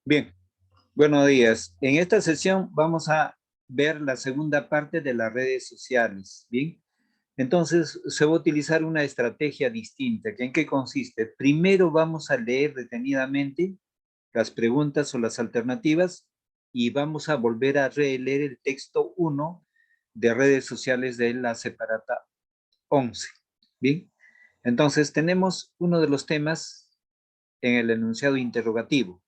Bien, buenos días. En esta sesión vamos a ver la segunda parte de las redes sociales. Bien, entonces se va a utilizar una estrategia distinta. ¿En qué consiste? Primero vamos a leer detenidamente las preguntas o las alternativas y vamos a volver a releer el texto 1 de redes sociales de la separata 11. Bien, entonces tenemos uno de los temas en el enunciado interrogativo.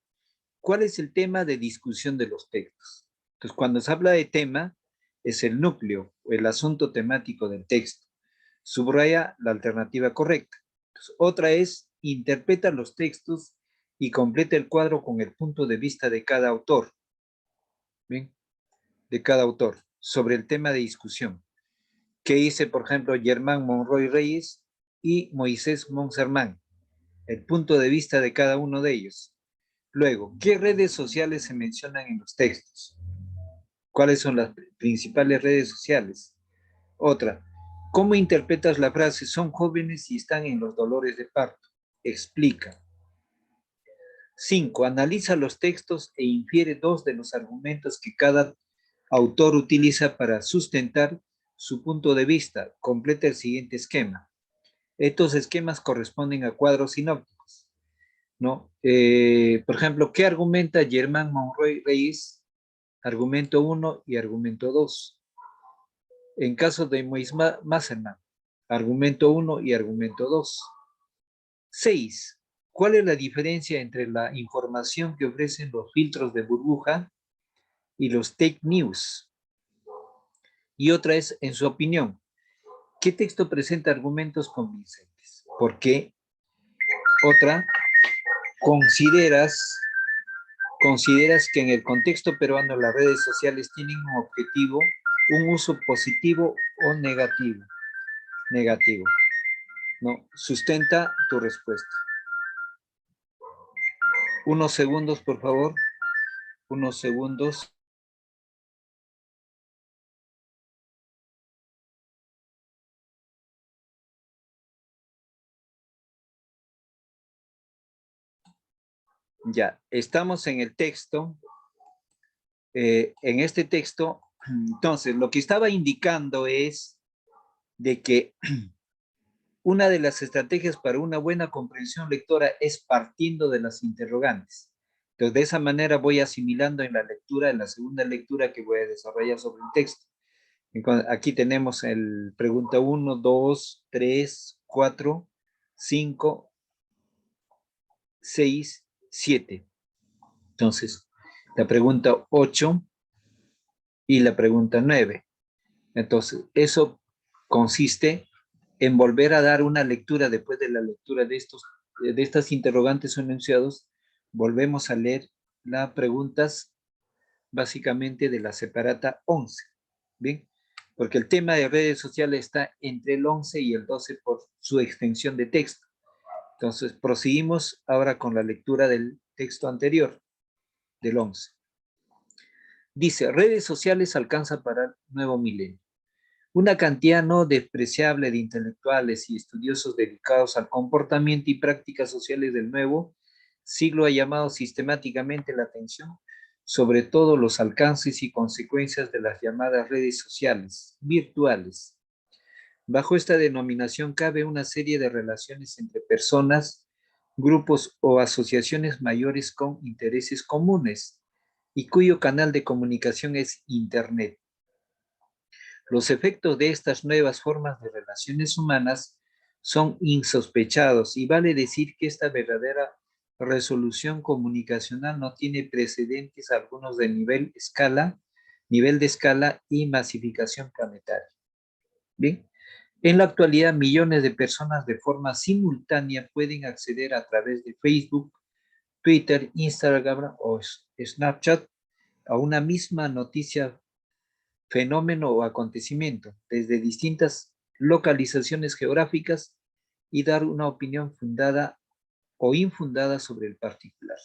¿Cuál es el tema de discusión de los textos? Entonces, cuando se habla de tema, es el núcleo o el asunto temático del texto. Subraya la alternativa correcta. Entonces, otra es, interpreta los textos y completa el cuadro con el punto de vista de cada autor. ¿Bien? De cada autor, sobre el tema de discusión. ¿Qué dice, por ejemplo, Germán Monroy Reyes y Moisés Monsermán? El punto de vista de cada uno de ellos. Luego, ¿qué redes sociales se mencionan en los textos? ¿Cuáles son las principales redes sociales? Otra, ¿cómo interpretas la frase son jóvenes y están en los dolores de parto? Explica. 5. Analiza los textos e infiere dos de los argumentos que cada autor utiliza para sustentar su punto de vista. Completa el siguiente esquema. Estos esquemas corresponden a cuadros sinópticos, ¿no? Por ejemplo, ¿qué argumenta Germán Monroy Reyes? Argumento 1 y argumento 2. En caso de Moisés Masserman, argumento 1 y argumento 2. 6. ¿Cuál es la diferencia entre la información que ofrecen los filtros de burbuja y los fake news? Y otra es, en su opinión, ¿qué texto presenta argumentos convincentes? ¿Por qué? Otra, ¿consideras que en el contexto peruano las redes sociales tienen un objetivo, un uso positivo o negativo? Negativo. No, sustenta tu respuesta. Unos segundos, por favor. Unos segundos. Ya, estamos en el texto. En este texto, entonces, lo que estaba indicando es de que una de las estrategias para una buena comprensión lectora es partiendo de las interrogantes. Entonces, de esa manera voy asimilando en la lectura, en la segunda lectura que voy a desarrollar sobre el texto. Aquí tenemos el pregunta 1, 2, 3, 4, 5, 6, 7. Entonces, la pregunta 8 y la pregunta 9. Entonces, eso consiste en volver a dar una lectura después de la lectura de estas interrogantes o enunciados. Volvemos a leer las preguntas básicamente de la separata 11. ¿Bien? Porque el tema de redes sociales está entre el 11 y el 12 por su extensión de texto. Entonces, proseguimos ahora con la lectura del texto anterior, del 11. Dice, redes sociales alcanza para el nuevo milenio. Una cantidad no despreciable de intelectuales y estudiosos dedicados al comportamiento y prácticas sociales del nuevo siglo ha llamado sistemáticamente la atención sobre todo los alcances y consecuencias de las llamadas redes sociales virtuales. Bajo esta denominación cabe una serie de relaciones entre personas, grupos o asociaciones mayores con intereses comunes y cuyo canal de comunicación es Internet. Los efectos de estas nuevas formas de relaciones humanas son insospechados y vale decir que esta verdadera resolución comunicacional no tiene precedentes algunos de nivel de escala y masificación planetaria. Bien, en la actualidad millones de personas de forma simultánea pueden acceder a través de Facebook, Twitter, Instagram o Snapchat a una misma noticia, fenómeno o acontecimiento desde distintas localizaciones geográficas y dar una opinión fundada o infundada sobre el particular.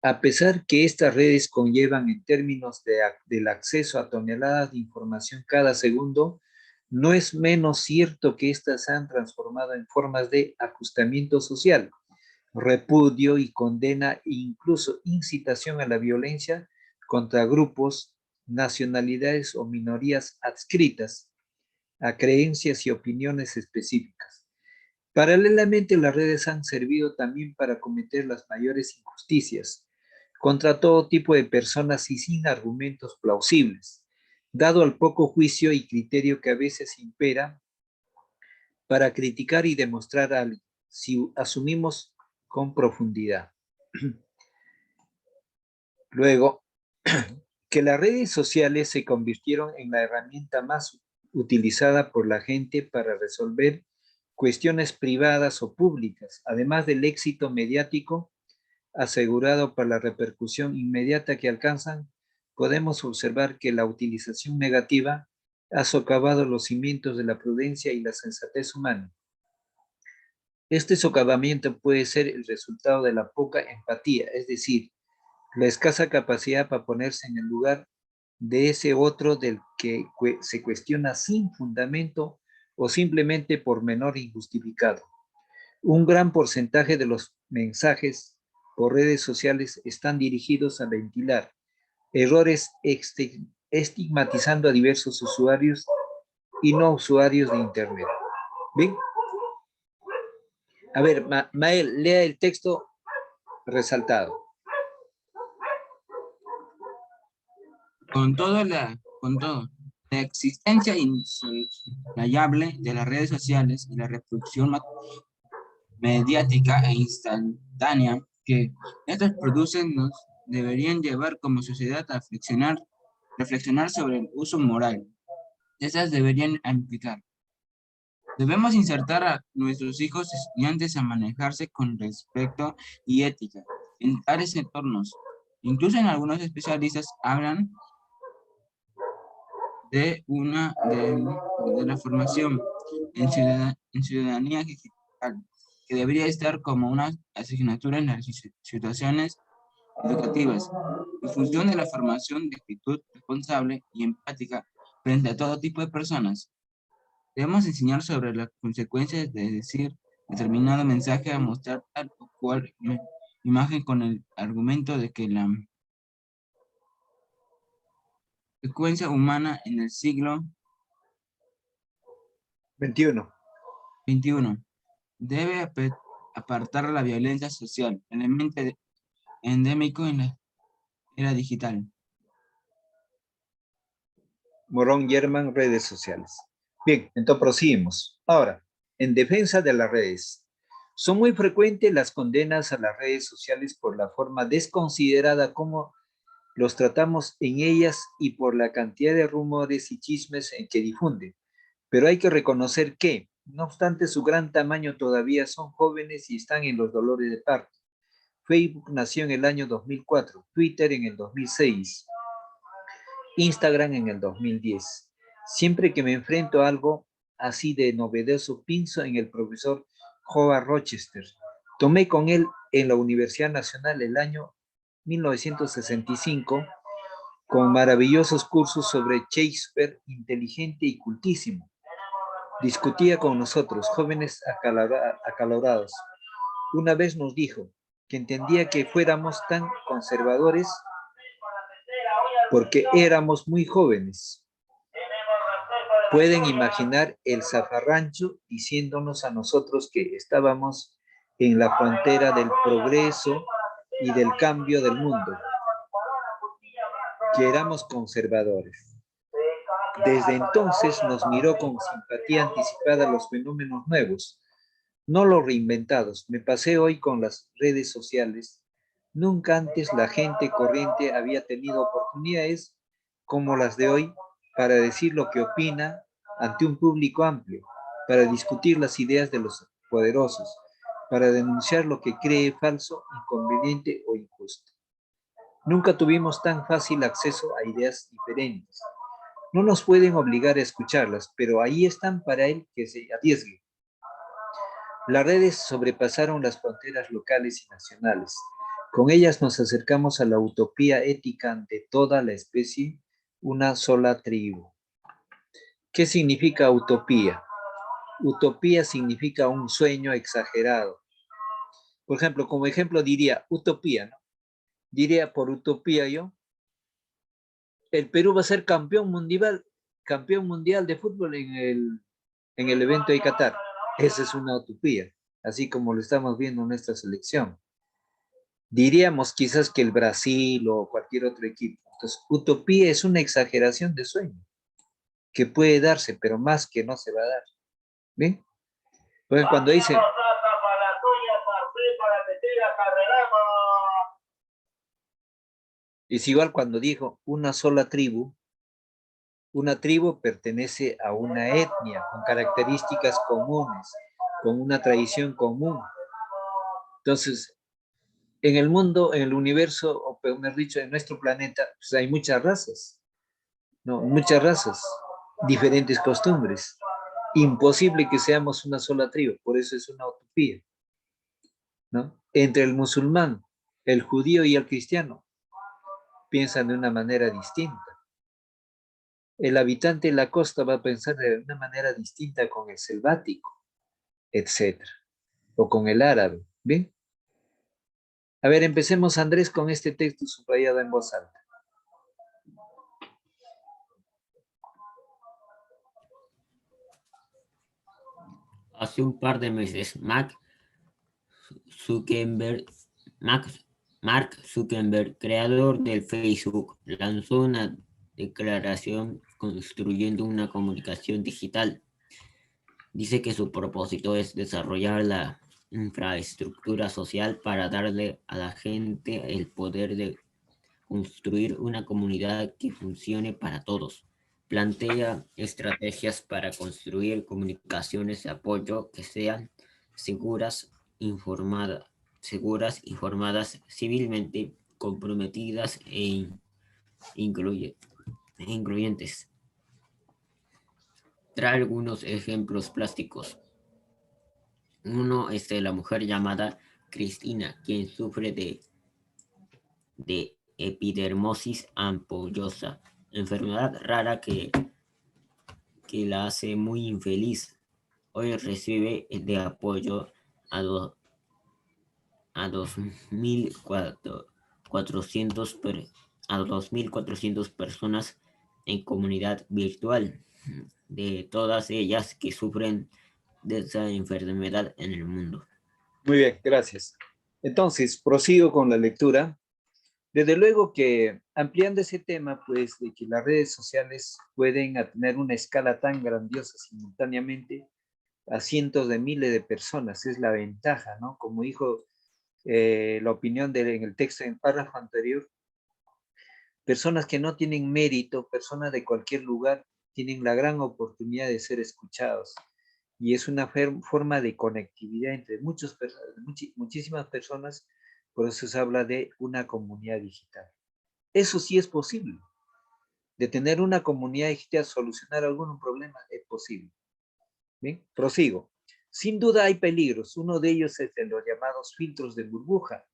A pesar que estas redes conllevan en términos del acceso a toneladas de información cada segundo, no es menos cierto que estas se han transformado en formas de acostamiento social, repudio y condena e incluso incitación a la violencia contra grupos, nacionalidades o minorías adscritas a creencias y opiniones específicas. Paralelamente, las redes han servido también para cometer las mayores injusticias contra todo tipo de personas y sin argumentos plausibles, dado al poco juicio y criterio que a veces impera para criticar y demostrar algo, si asumimos con profundidad. Luego, que las redes sociales se convirtieron en la herramienta más utilizada por la gente para resolver cuestiones privadas o públicas, además del éxito mediático asegurado por la repercusión inmediata que alcanzan, podemos observar que la utilización negativa ha socavado los cimientos de la prudencia y la sensatez humana. Este socavamiento puede ser el resultado de la poca empatía, es decir, la escasa capacidad para ponerse en el lugar de ese otro del que se cuestiona sin fundamento o simplemente por menor injustificado. Un gran porcentaje de los mensajes por redes sociales están dirigidos a ventilar errores estigmatizando a diversos usuarios y no usuarios de Internet. ¿Bien? A ver, Mael, lea el texto resaltado. Con todo, la existencia insoslayable de las redes sociales y la reproducción mediática e instantánea que estas producen nos deberían llevar como sociedad a reflexionar sobre el uso moral. Estas deberían implicar. Debemos insertar a nuestros hijos estudiantes a manejarse con respeto y ética en tales entornos. Incluso en algunos especialistas hablan de la formación en ciudadanía digital, que debería estar como una asignatura en las situaciones educativas, en función de la formación de actitud responsable y empática frente a todo tipo de personas. Debemos enseñar sobre las consecuencias de decir determinado mensaje a mostrar tal o cual imagen con el argumento de que la frecuencia humana en el siglo 21. XXI debe apartar la violencia social, elemento endémico en la era digital. Morón Yerman, redes sociales. Bien, entonces proseguimos. Ahora, en defensa de las redes. Son muy frecuentes las condenas a las redes sociales por la forma desconsiderada como los tratamos en ellas y por la cantidad de rumores y chismes en que difunden. Pero hay que reconocer que, no obstante su gran tamaño, todavía son jóvenes y están en los dolores de parto. Facebook nació en el año 2004, Twitter en el 2006, Instagram en el 2010. Siempre que me enfrento a algo así de novedoso, pienso en el profesor Howard Rochester. Tomé con él en la Universidad Nacional el año 1965 con maravillosos cursos sobre Shakespeare, inteligente y cultísimo. Discutía con nosotros, jóvenes acalorados. Una vez nos dijo que entendía que fuéramos tan conservadores porque éramos muy jóvenes. Pueden imaginar el zafarrancho diciéndonos a nosotros que estábamos en la frontera del progreso y del cambio del mundo, que éramos conservadores. Desde entonces nos miró con simpatía anticipada a los fenómenos nuevos, no los reinventados. Me pasé hoy con las redes sociales. Nunca antes la gente corriente había tenido oportunidades como las de hoy para decir lo que opina ante un público amplio, para discutir las ideas de los poderosos, para denunciar lo que cree falso, inconveniente o injusto. Nunca tuvimos tan fácil acceso a ideas diferentes. No nos pueden obligar a escucharlas, pero ahí están para el que se arriesgue. Las redes sobrepasaron las fronteras locales y nacionales. Con ellas nos acercamos a la utopía ética de toda la especie, una sola tribu. ¿Qué significa utopía? Utopía significa un sueño exagerado. Por ejemplo, como ejemplo diría utopía, ¿no? Diría por utopía yo, el Perú va a ser campeón mundial de fútbol en el evento de Qatar. Esa es una utopía, así como lo estamos viendo en nuestra selección. Diríamos quizás que el Brasil o cualquier otro equipo. Entonces, utopía es una exageración de sueño que puede darse, pero más que no se va a dar. ¿Bien? Entonces, cuando dice, es igual cuando dijo una tribu pertenece a una etnia con características comunes, con una tradición común. Entonces, en el mundo, en el universo, o mejor dicho, en nuestro planeta, pues hay muchas razas, ¿no? Muchas razas, diferentes costumbres. Imposible que seamos una sola tribu, por eso es una utopía, ¿no? Entre el musulmán, el judío y el cristiano piensan de una manera distinta. El habitante de la costa va a pensar de una manera distinta con el selvático, etcétera, o con el árabe, ¿bien? A ver, empecemos, Andrés, con este texto subrayado en voz alta. Hace un par de meses, Zuckerberg, Mark Zuckerberg, creador del Facebook, lanzó una declaración construyendo una comunicación digital. Dice que su propósito es desarrollar la infraestructura social para darle a la gente el poder de construir una comunidad que funcione para todos. Plantea estrategias para construir comunicaciones de apoyo que sean seguras, informadas, civilmente comprometidas incluyentes. Trae algunos ejemplos plásticos. Uno es de la mujer llamada Cristina, quien sufre de epidermosis ampollosa, enfermedad rara que la hace muy infeliz. Hoy recibe de apoyo a, a 2.400 a 2.400 personas en comunidad virtual, de todas ellas que sufren de esa enfermedad en el mundo. Muy bien, gracias. Entonces, prosigo con la lectura. Desde luego que ampliando ese tema, pues, de que las redes sociales pueden tener una escala tan grandiosa simultáneamente a cientos de miles de personas, es la ventaja, ¿no? Como dijo la opinión en el texto en el párrafo anterior, personas que no tienen mérito, personas de cualquier lugar, tienen la gran oportunidad de ser escuchados. Y es una forma de conectividad entre muchísimas personas, por eso se habla de una comunidad digital. Eso sí es posible. De tener una comunidad digital, solucionar algún problema, es posible. Bien, prosigo. Sin duda hay peligros. Uno de ellos es de los llamados filtros de burbuja,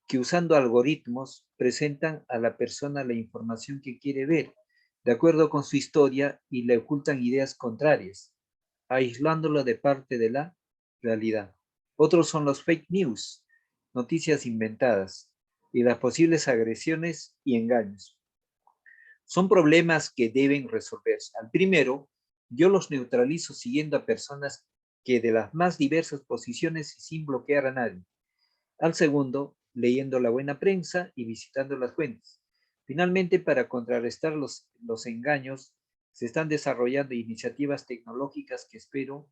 que usando algoritmos presentan a la persona la información que quiere ver, de acuerdo con su historia, y le ocultan ideas contrarias, aislándolo de parte de la realidad. Otros son los fake news, noticias inventadas, y las posibles agresiones y engaños. Son problemas que deben resolverse. Al primero, yo los neutralizo siguiendo a personas que de las más diversas posiciones y sin bloquear a nadie. Al segundo, leyendo la buena prensa y visitando las fuentes. Finalmente, para contrarrestar los engaños, se están desarrollando iniciativas tecnológicas que espero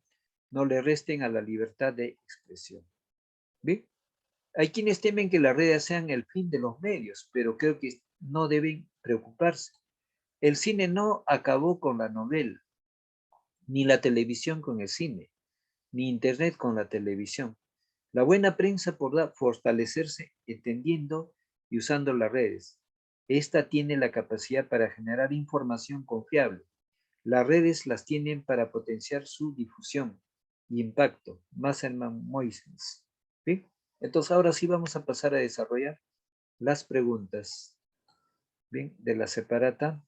no le resten a la libertad de expresión. ¿Bien? Hay quienes temen que las redes sean el fin de los medios, pero creo que no deben preocuparse. El cine no acabó con la novela, ni la televisión con el cine, ni Internet con la televisión. La buena prensa podrá fortalecerse entendiendo y usando las redes. Esta tiene la capacidad para generar información confiable. Las redes las tienen para potenciar su difusión y impacto. Masselman Moisens. ¿Sí? Entonces ahora sí vamos a pasar a desarrollar las preguntas. Bien, de la separata.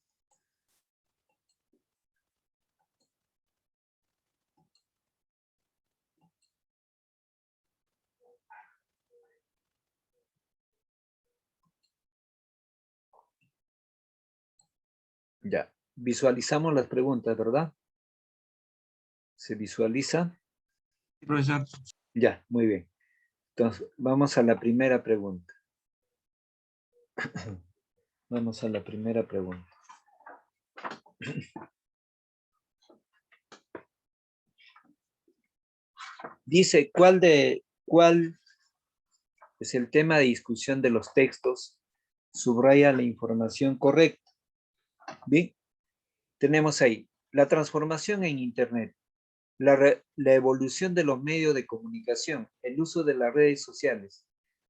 Ya, visualizamos las preguntas, ¿verdad? ¿Se visualiza? Sí, profesor. Ya, muy bien. Entonces, vamos a la primera pregunta. Vamos a la primera pregunta. Dice, ¿cuál es el tema de discusión de los textos? Subraya la información correcta. Bien, tenemos ahí la transformación en Internet, la evolución de los medios de comunicación, el uso de las redes sociales,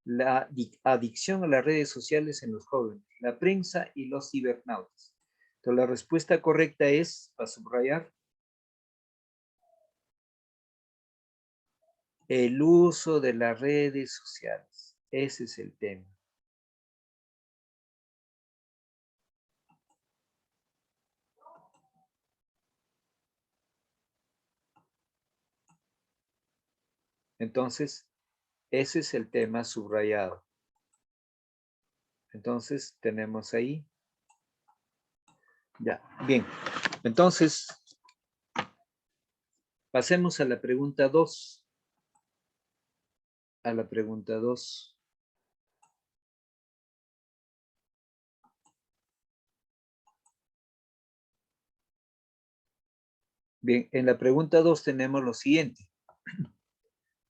la adicción a las redes sociales en los jóvenes, la prensa y los cibernautas. Entonces, la respuesta correcta es, para subrayar, el uso de las redes sociales. Ese es el tema. Entonces, ese es el tema subrayado. Entonces, tenemos ahí. Ya, bien. Entonces, pasemos a la pregunta 2. A la pregunta 2. Bien, en la pregunta 2 tenemos lo siguiente.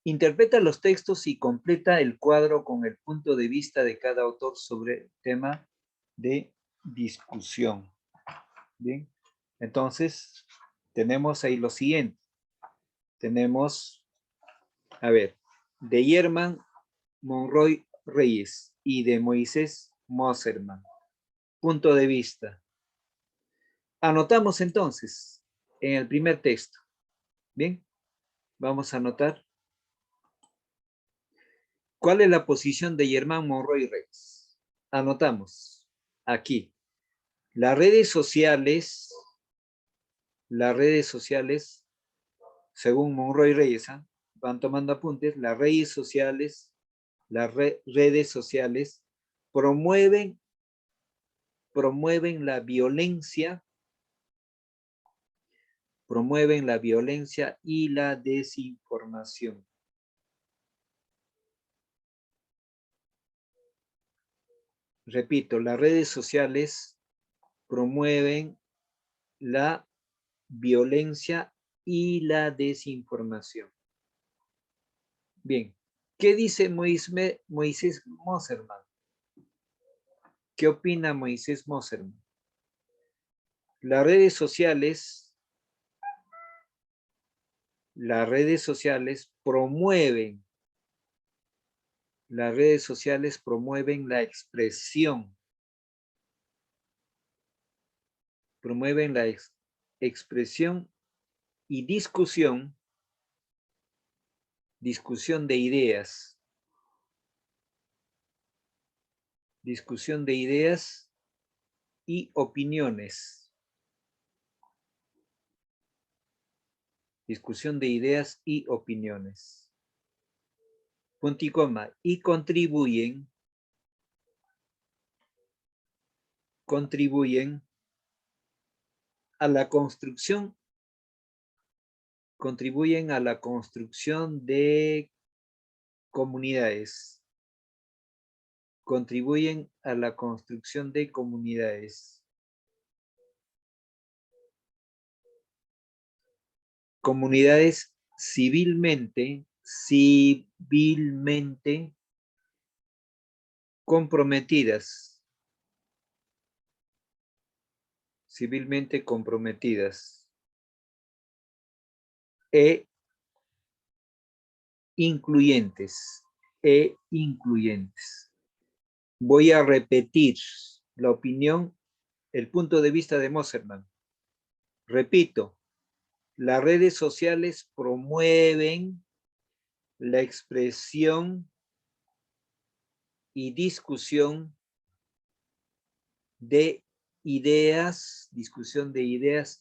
Interpreta los textos y completa el cuadro con el punto de vista de cada autor sobre el tema de discusión. Bien, entonces tenemos ahí lo siguiente. Tenemos, a ver, de Yerman Monroy Reyes y de Moisés Moserman. Punto de vista. Anotamos entonces en el primer texto. Bien, vamos a anotar. ¿Cuál es la posición de Germán Monroy Reyes? Anotamos aquí. Las redes sociales, según Monroy Reyes, van tomando apuntes, las redes sociales promueven la violencia, y la desinformación. Repito, las redes sociales promueven la violencia y la desinformación. Bien, ¿qué dice Moisés Moserman? ¿Qué opina Moisés Moserman? Las redes sociales promueven la expresión, expresión y discusión de ideas, y opiniones. Discusión de ideas y opiniones. Punto y coma. Y contribuyen a la construcción de comunidades. Contribuyen a la construcción de comunidades. Comunidades civilmente comprometidas. Civilmente comprometidas. E incluyentes. Voy a repetir la opinión, el punto de vista de Moserman. Repito, las redes sociales promueven la expresión y discusión de ideas,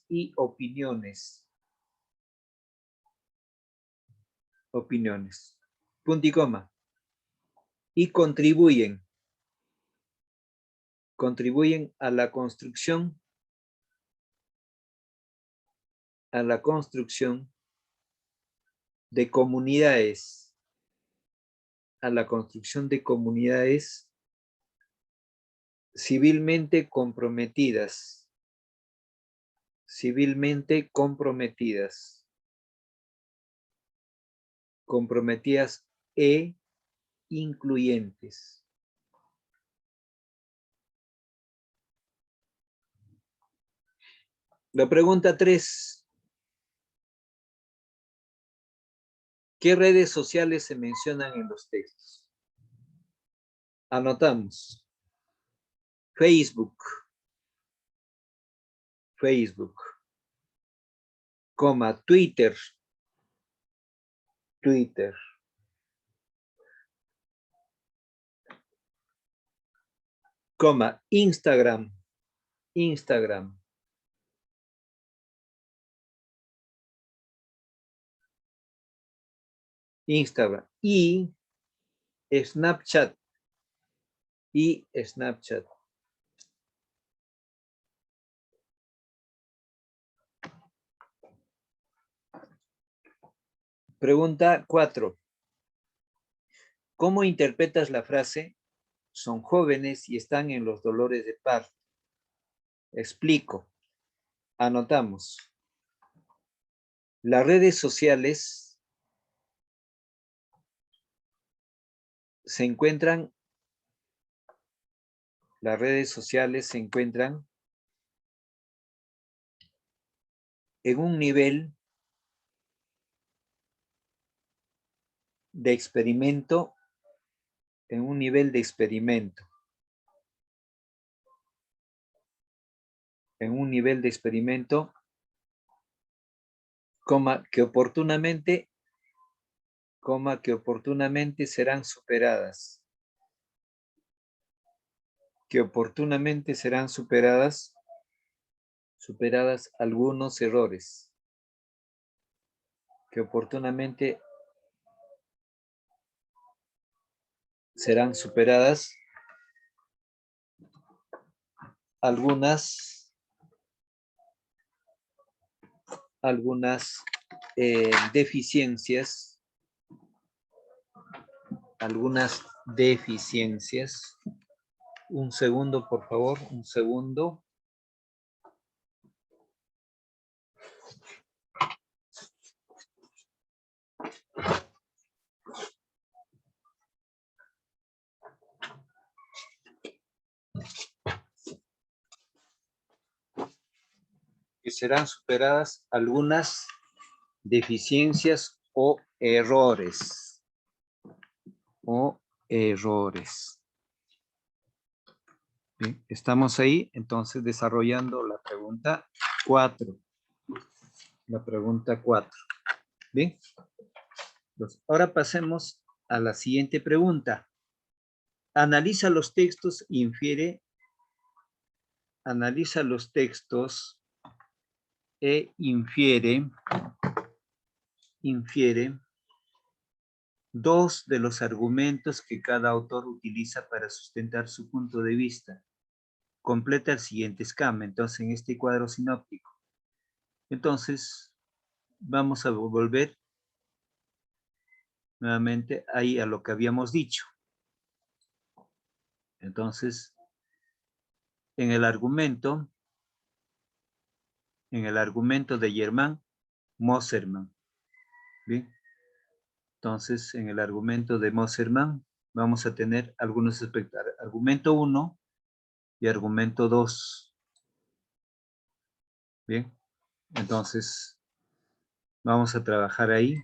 y opiniones. Punto y coma. Y contribuyen a la construcción a la construcción de comunidades, a la construcción de comunidades civilmente comprometidas, comprometidas e incluyentes. La pregunta 3. ¿Qué redes sociales se mencionan en los textos? Anotamos. Facebook, coma, Twitter, coma, Instagram, y Snapchat, Pregunta 4. ¿Cómo interpretas la frase? Son jóvenes y están en los dolores de parto. Explico. Anotamos. Las redes sociales se encuentran en un nivel de experimento, que oportunamente serán superadas. Superadas algunos errores. Que oportunamente serán superadas algunas deficiencias. Un segundo, por favor, un segundo. Que serán superadas algunas deficiencias o errores. Bien, estamos ahí, entonces, desarrollando la pregunta 4. Bien. Entonces, ahora pasemos a la siguiente pregunta. Analiza los textos e infiere dos de los argumentos que cada autor utiliza para sustentar su punto de vista. Completa el siguiente esquema, entonces, en este cuadro sinóptico. Entonces, vamos a volver nuevamente ahí a lo que habíamos dicho. Entonces, en el argumento de Germán Mossermann. Bien. Entonces, en el argumento de Mossermann vamos a tener algunos aspectos. Argumento 1 y argumento 2. Bien. Entonces, vamos a trabajar ahí.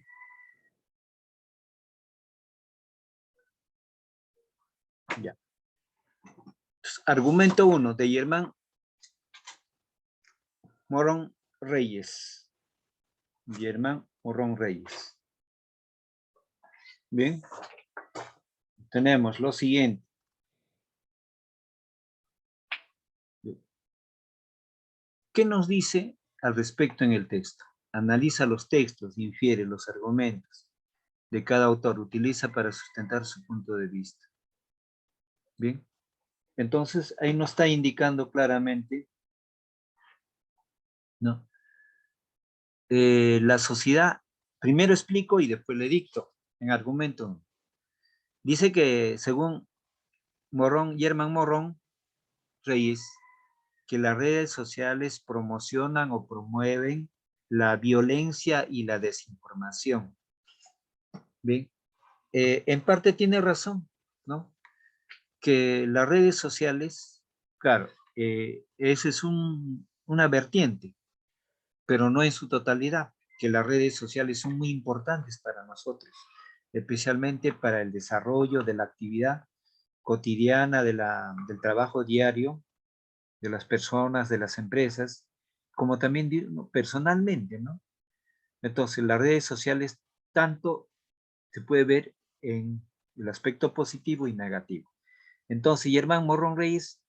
Ya. Entonces, argumento 1 de Germán Morón Reyes. Bien. Tenemos lo siguiente. ¿Qué nos dice al respecto en el texto? Analiza los textos, infiere los argumentos de cada autor, utiliza para sustentar su punto de vista. Bien. Entonces, ahí nos está indicando claramente, ¿no?, la sociedad, primero explico y después le dicto en argumento. Dice que según Germán Morrón Reyes, que las redes sociales promocionan o promueven la violencia y la desinformación. Bien, en parte tiene razón, ¿no? Que las redes sociales, claro, esa es una vertiente, pero no en su totalidad, que las redes sociales son muy importantes para nosotros, especialmente para el desarrollo de la actividad cotidiana del trabajo diario de las personas, de las empresas, como también personalmente, ¿no? Entonces, las redes sociales tanto se puede ver en el aspecto positivo y negativo. Entonces, Germán Morrón Reyes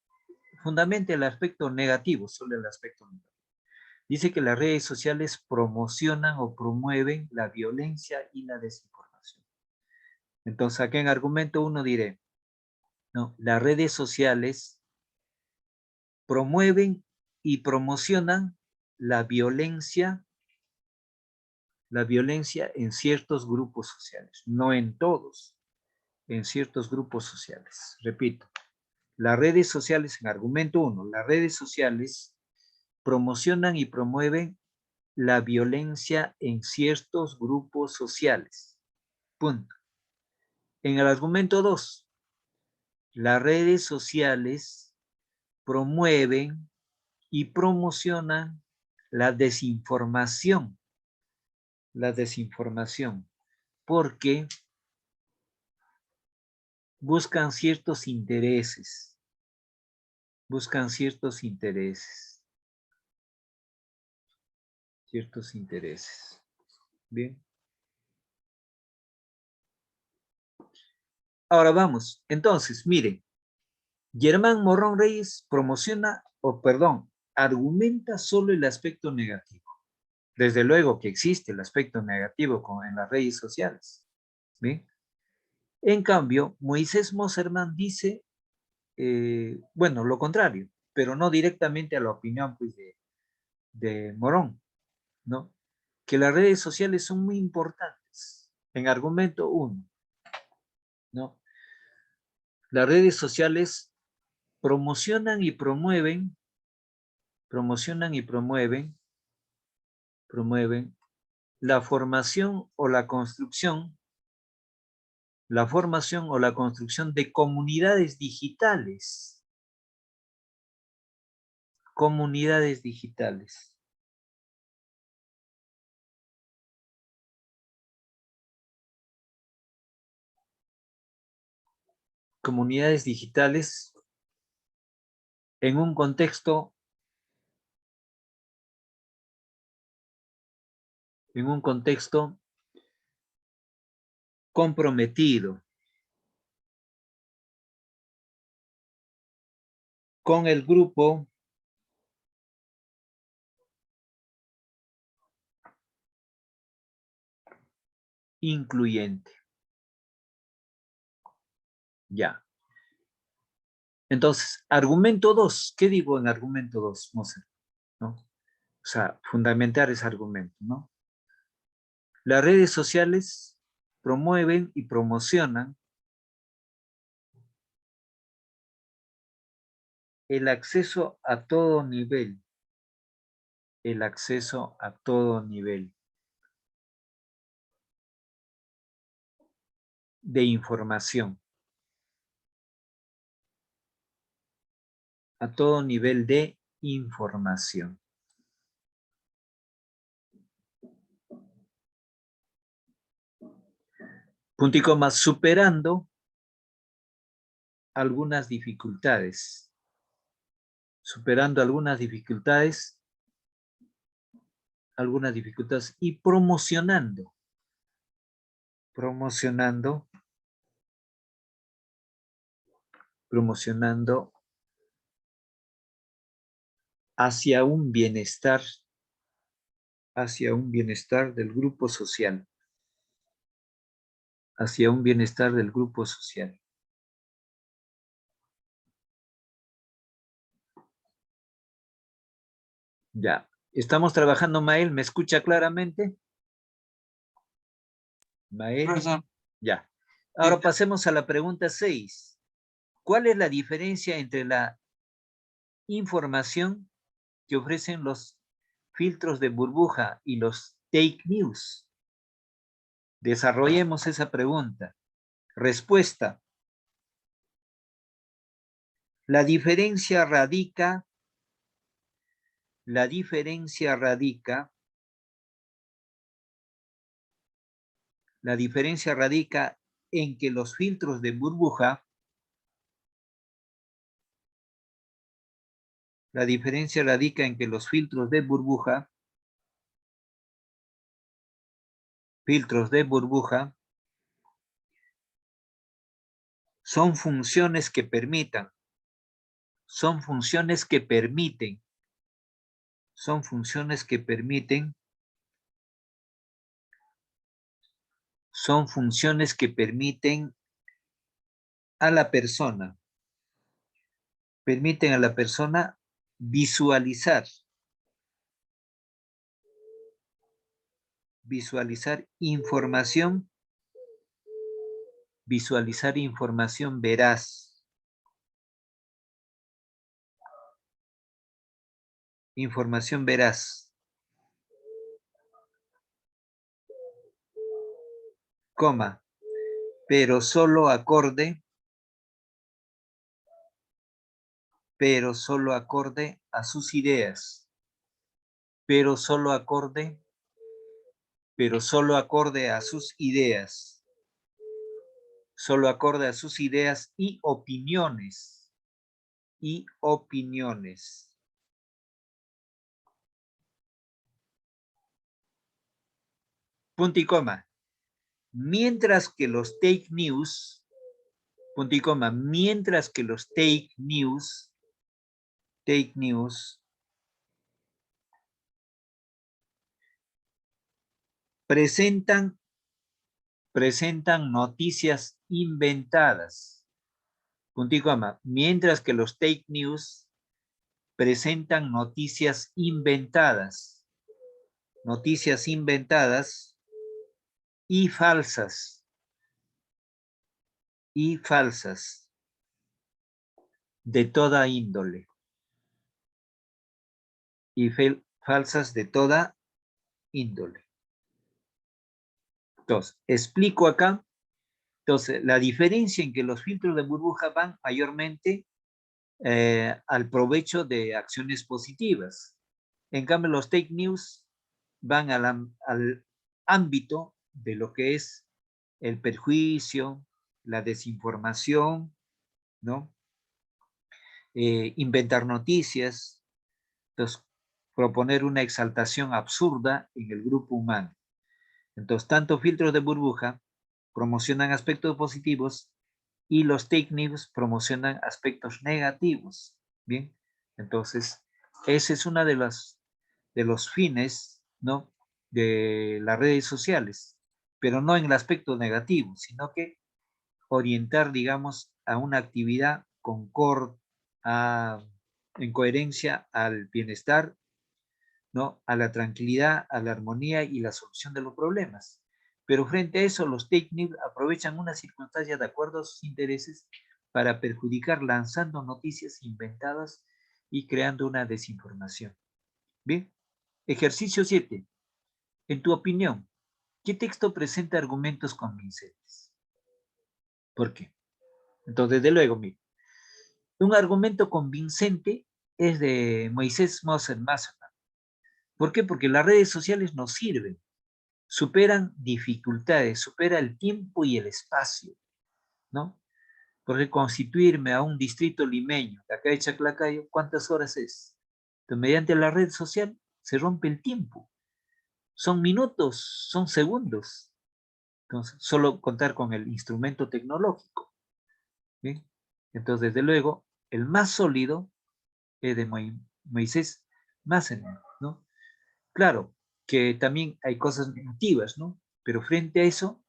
fundamenta el aspecto negativo, solo el aspecto negativo. Dice que las redes sociales promocionan o promueven la violencia y la desinformación. Entonces, acá en argumento 1 diré, no, las redes sociales promueven y promocionan la violencia en ciertos grupos sociales, no en todos, en ciertos grupos sociales. Repito, las redes sociales, en argumento 1, las redes sociales promocionan y promueven la violencia en ciertos grupos sociales. Punto. En el argumento 2, las redes sociales promueven y promocionan la desinformación, porque buscan ciertos intereses, Bien. Ahora vamos. Entonces, miren, Germán Morrón Reyes argumenta solo el aspecto negativo. Desde luego que existe el aspecto negativo en las redes sociales. ¿Bien? En cambio, Moisés Mosherman dice, bueno, lo contrario, pero no directamente a la opinión pues, de Morón, ¿no? Que las redes sociales son muy importantes. En argumento 1, ¿no? Las redes sociales promocionan y promueven la formación o la construcción de comunidades digitales. Comunidades digitales. Comunidades digitales en un contexto comprometido con el grupo incluyente. Ya. Entonces, argumento 2. ¿Qué digo en argumento 2, Moser? ¿No? O sea, fundamentar ese argumento, ¿no? Las redes sociales promueven y promocionan el acceso a todo nivel. De información. A todo nivel de información. Punto y coma, superando algunas dificultades. Y promocionando hacia un bienestar del grupo social. Ya. Estamos trabajando, Mael, ¿me escucha claramente? Mael, Profesor, ya. Ahora pasemos a la pregunta 6. ¿Cuál es la diferencia entre la información que ofrecen los filtros de burbuja y los fake news? Desarrollemos esa pregunta. Respuesta. La diferencia radica en que los filtros de burbuja, son funciones que permiten a la persona, visualizar información veraz. Coma, pero solo acorde a sus ideas, pero solo acorde a sus ideas, y opiniones, Punto y coma. Mientras que los fake news, presentan noticias inventadas. Punto y coma. Mientras que los fake news presentan noticias inventadas y falsas, de toda índole. Entonces, explico acá. Entonces, la diferencia en que los filtros de burbuja van mayormente al provecho de acciones positivas. En cambio, los fake news van al ámbito de lo que es el perjuicio, la desinformación, ¿no? Inventar noticias, entonces, proponer una exaltación absurda en el grupo humano. Entonces, tanto filtros de burbuja promocionan aspectos positivos y los fake news promocionan aspectos negativos. Bien, entonces, ese es uno de los fines, ¿no?, de las redes sociales, pero no en el aspecto negativo, sino que orientar, digamos, a una actividad en coherencia al bienestar, ¿no?, a la tranquilidad, a la armonía y la solución de los problemas. Pero frente a eso, los fake news aprovechan una circunstancia de acuerdo a sus intereses para perjudicar lanzando noticias inventadas y creando una desinformación. Bien, ejercicio 7. En tu opinión, ¿qué texto presenta argumentos convincentes? ¿Por qué? Entonces, desde luego, mira, un argumento convincente es de Moisés Mosher Massoud. ¿Por qué? Porque las redes sociales nos sirven, superan dificultades, supera el tiempo y el espacio, ¿no? Porque constituirme a un distrito limeño, de acá de Chaclacayo, ¿cuántas horas es? Entonces, mediante la red social se rompe el tiempo. Son minutos, son segundos. Entonces, solo contar con el instrumento tecnológico. ¿Bien? Entonces, desde luego, el más sólido es de Moisés Massenet, ¿no? Claro que también hay cosas negativas, ¿no? Pero frente a eso,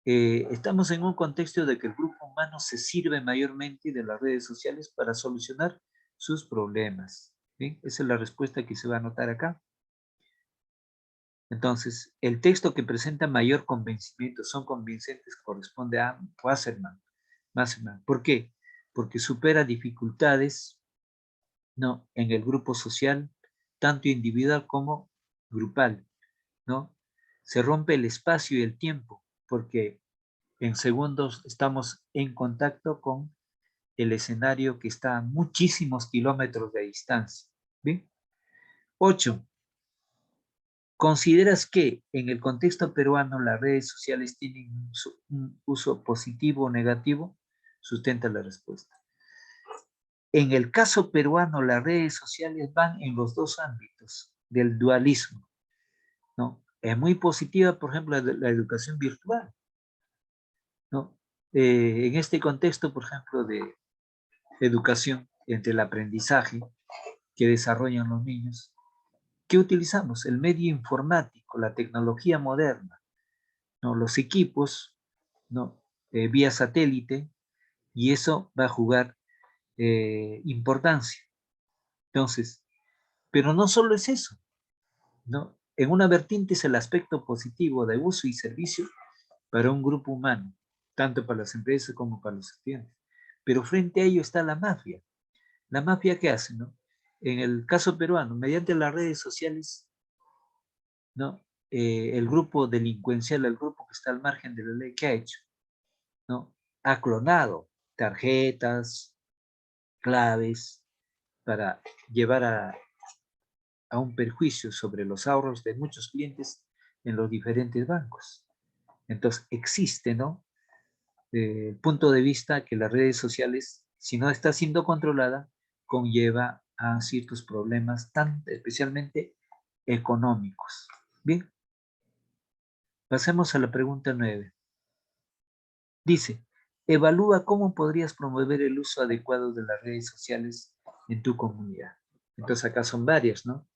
estamos en un contexto de que el grupo humano se sirve mayormente de las redes sociales para solucionar sus problemas. ¿Bien? Esa es la respuesta que se va a anotar acá. Entonces, el texto que presenta mayor convencimiento, son convincentes, corresponde a Wasserman. ¿Por qué? Porque supera dificultades, ¿no?, en el grupo social, tanto individual como grupal, ¿no? Se rompe el espacio y el tiempo, porque en segundos estamos en contacto con el escenario que está a muchísimos kilómetros de distancia. ¿Bien? 8. ¿Consideras que en el contexto peruano las redes sociales tienen un uso positivo o negativo? Sustenta la respuesta. En el caso peruano, las redes sociales van en los dos ámbitos del dualismo, ¿no? Es muy positiva, por ejemplo, la educación virtual, ¿no? En este contexto, por ejemplo, de educación, entre el aprendizaje que desarrollan los niños, ¿qué utilizamos? El medio informático, la tecnología moderna, ¿no? Los equipos, ¿no? Vía satélite, y eso va a jugar importancia. Entonces, pero no solo es eso, ¿no? En una vertiente es el aspecto positivo de uso y servicio para un grupo humano, tanto para las empresas como para los estudiantes. Pero frente a ello está la mafia. ¿La mafia qué hace, no? En el caso peruano, mediante las redes sociales, ¿no? El grupo delincuencial, el grupo que está al margen de la ley, ¿qué ha hecho? ¿No? Ha clonado tarjetas, claves, para llevar a un perjuicio sobre los ahorros de muchos clientes en los diferentes bancos. Entonces, existe, ¿no?, el punto de vista que las redes sociales, si no está siendo controlada, conlleva a ciertos problemas, especialmente económicos. Bien, pasemos a la pregunta 9. Dice, evalúa cómo podrías promover el uso adecuado de las redes sociales en tu comunidad. Entonces acá son varias, ¿no?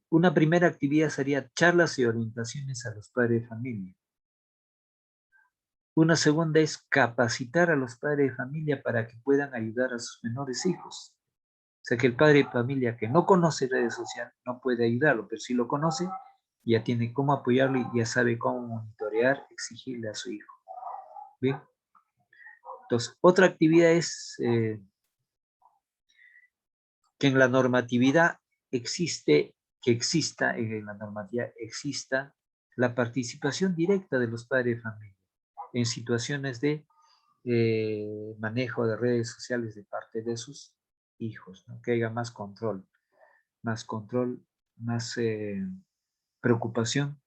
Una primera actividad sería charlas y orientaciones a los padres de familia. Una segunda es capacitar a los padres de familia para que puedan ayudar a sus menores hijos. O sea que el padre de familia que no conoce redes sociales no puede ayudarlo, pero si lo conoce, ya tiene cómo apoyarlo y ya sabe cómo monitorear, exigirle a su hijo. ¿Bien? Entonces, otra actividad es que en la normatividad en la normatividad exista la participación directa de los padres de familia en situaciones de manejo de redes sociales de parte de sus hijos, ¿no? Que haya más control, más preocupación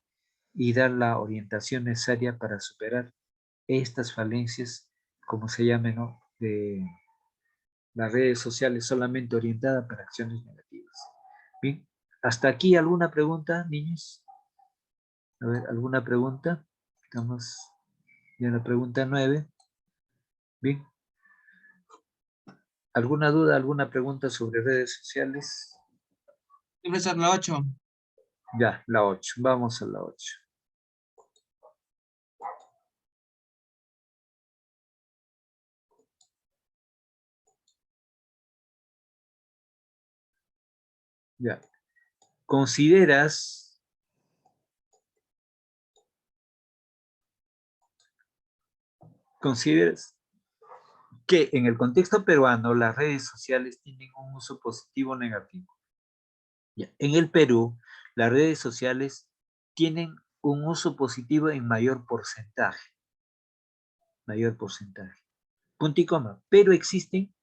y dar la orientación necesaria para superar estas falencias, como se llame, ¿no?, de las redes sociales solamente orientadas para acciones negativas. Bien, hasta aquí, ¿alguna pregunta, niños? A ver, ¿alguna pregunta? Estamos en la pregunta 9. Bien. ¿Alguna duda, alguna pregunta sobre redes sociales? Profesor, la 8. Ya, la 8. Vamos a la 8. Ya. ¿Consideras que en el contexto peruano las redes sociales tienen un uso positivo o negativo? Ya. En el Perú, las redes sociales tienen un uso positivo en mayor porcentaje. Punto y coma. Pero existen